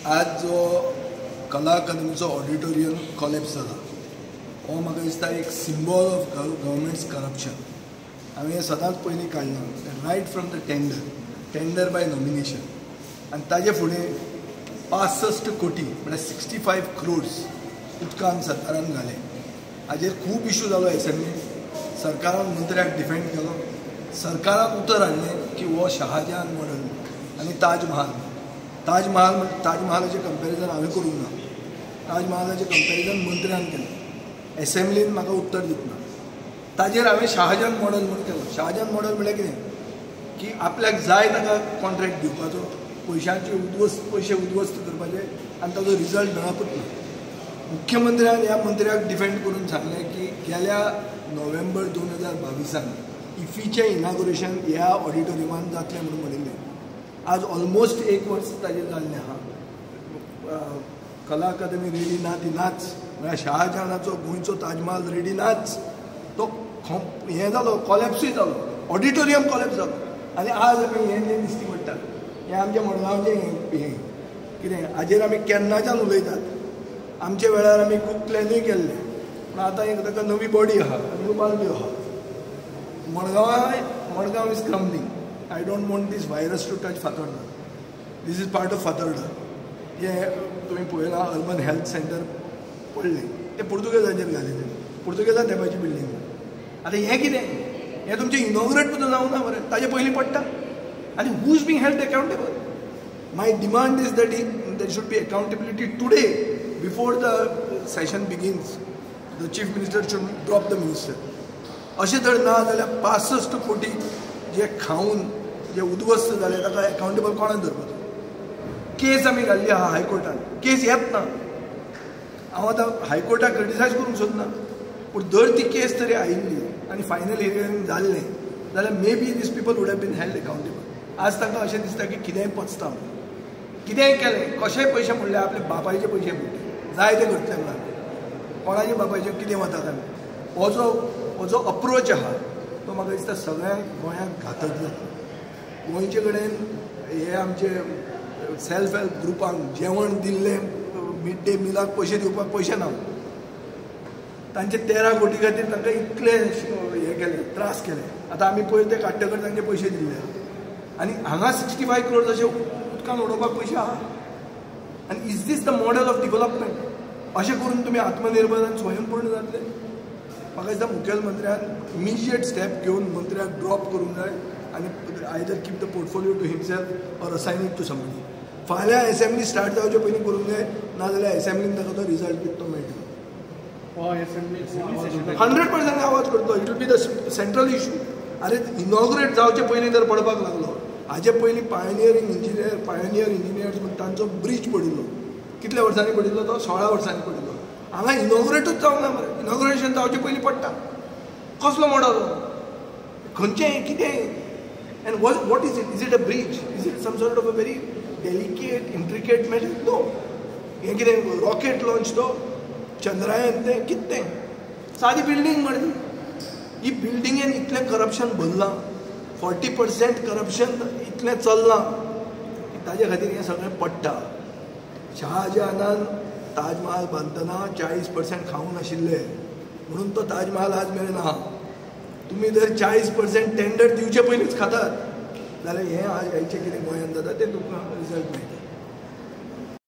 आज जो कला अकादमीचो ऑडिटोरियम कॉलेप्स जाला हो म्हाका दिसता एक सिंबल ऑफ गव्हर्मेंट्स करप्शन। हांवें हें सदांच पयलीं काडलां right from the tender by nomination आनी ताजे फुडें 65 कोटी म्हळ्यार 65 crores उदकान सरकारान घाले। हाजेर खूब इशू जालो एसेंब्लीन। सरकारान मंत्र्याक डिफेंड केलो। सरकारान उतर हाडलें की हो शहाजहान मॉडल आनी ताजमहालाचें कंपेरिजन हांवें करूंक ना। ताजमहालाचें कंपेरिजन मंत्र्यान केलें। एसेंब्लीन म्हाका उत्तर दितना ताजेर हांवें शहाजहान मॉडल म्हूण केलो। शहाजहान मॉडल म्हळ्यार कितें की आपल्याक जाय ताका कॉन्ट्रॅक्ट दिवपाचो, पयशे उद्वस्त करपाचे आनी ताजो रिजल्ट मेळपूच ना। मुख्यमंत्र्यान ह्या मंत्र्याक डिफेंड करून सांगलें की गेल्या नोव्हेंबर 2022 इफीचें इनॉग्रेशन ह्या ऑडिटोरियमान जातलें म्हणून म्हणिल्लें। आज ऑलमोस्ट 1 वर्स ताजेर जाल्लें आहा। कला अकादमी रेडी ना ती नाच, म्हळ्यार शहाजहानाचो गोंयचो ताजमहाल रेडी नाच। तो हें जालो, कॉलेप्सूय जालो, ऑडिटोरियम कॉलेप्स जालो। आनी आज आमी हें दिश्टी पडटा हें आमच्या मडगांवचें हें कितें हाजेर आमी केन्नाच्यान उलयतात। आमच्या वेळार आमी खूब प्लॅनूय केल्ले, पूण आतां एक ताका नवी बॉडी आहा, न्यू बाल्दी आहा। Madgaon is crumbling. I don't want this virus to touch Fatorda. This is part of Fatorda. हे तुम्ही पळयलां अर्बन हेल्थ सेंटर पडलें तें पुर्तुगेजाचेर घालिल्लें, पुर्तुगेजान तेंपाची बिल्डींग। आतां हें कितें हें तुमचें इनॉग्रेट सुद्दां जावंक ना मरे, ताजे पयलीं पडटा। आनी who is being held accountable? My demand is that there should be accountability today before the session begins. The chief minister should drop the minister. अशें जर ना जाल्यार 65 कोटी जे खाऊन जे उद्वस्त जाले ताका अकाउंटेबल कोणाक धरपाचो? केस आमी घाल्ली आहा हायकोर्टान, केस येत ना। हांव आतां हायकोर्टाक क्रिटिसायज करूंक सोदना, पूण जर ती केस तरी आयिल्ली आनी फायनल हियरिंग जाल्लें जाल्यार may be these people would have been held accountable. आज तांकां अशें दिसता की कितेंय पचता, कितेंय केलें, कशेय पयशे म्हणले आपले बापायचे पयशे म्हणले जाय ते करतले म्हणून कोणाचे बापायचे कितें वतात आमी। हो जो अप्रोच आहा तो म्हाका दिसता सगळ्यांक गोंयांत घातक जाता। गोंयचे कडेन हे आमचे सेल्फ हेल्प ग्रुपांक जेवण दिल्लें, मिड डे मिलाक पयशे दिवपाक पयशे ना। तांचे 13 कोटी खातीर तांकां इतले हे केले, त्रास केले। आतां आमी पयर ते काडटकर तांचे पयशे दिल्ले आनी हांगा 65 crores अशे उदकान उडोवपाक पयशे आहा। आनी is this the model of development? अशें करून तुमी आत्मनिर्भर आनी स्वयंपूर्ण जातले? म्हाका दिसता मुखेलमंत्र्यान इमिजिएट स्टेप घेवन मंत्र्याक ड्रॉप करूंक जाय आनी either keep the portfolio to himself or assign it to somebody. फाल्यां एसेंब्ली स्टार्ट जावचे पयलीं करूंक जाय, नाजाल्यार एसेंब्लीन ताका तो रिजल्ट बी तो मेळटलो। 100% आवाज करतलो। It will be the central issue. अरे इनॉग्रेट जावचे पयलीं जर पडपाक लागलो, हाजे पयलीं पायोनियर इंजिनियर्स म्हणून तांचो ब्रीज पडिल्लो। कितल्या वर्सांनी पडिल्लो तो? 16 वर्सांनी पडिल्लो। हांगा इनॉग्रेटूच जावंक ना मरे। इनॉग्रेशन जावचे पयलीं पडटा। कसलो मॉडल? खंयचें कितें? And what is it? Is it a bridge? Is it some sort of a very delicate intricate matter? No. हें कितें रॉकेट लॉन्च तो चंद्रायन तें कितें? सादी बिल्डींग मरे। ही बिल्डिंगेन इतलें करप्शन भरलां, 40% करप्शन इतलें चल्लां की ताजे खातीर हें सगळें पडटा। शहाजहानान ताजमहाल बांदतना 40% खावून आशिल्ले म्हणून तो ताजमहाल आज मेरेन आहा। तुमी जर 40% टेंडर दिवचे पयलींच खातात जाल्यार हें आज हेंचें कितें गोंयांत जाता तें तुमकां रिजल्ट मेळटा।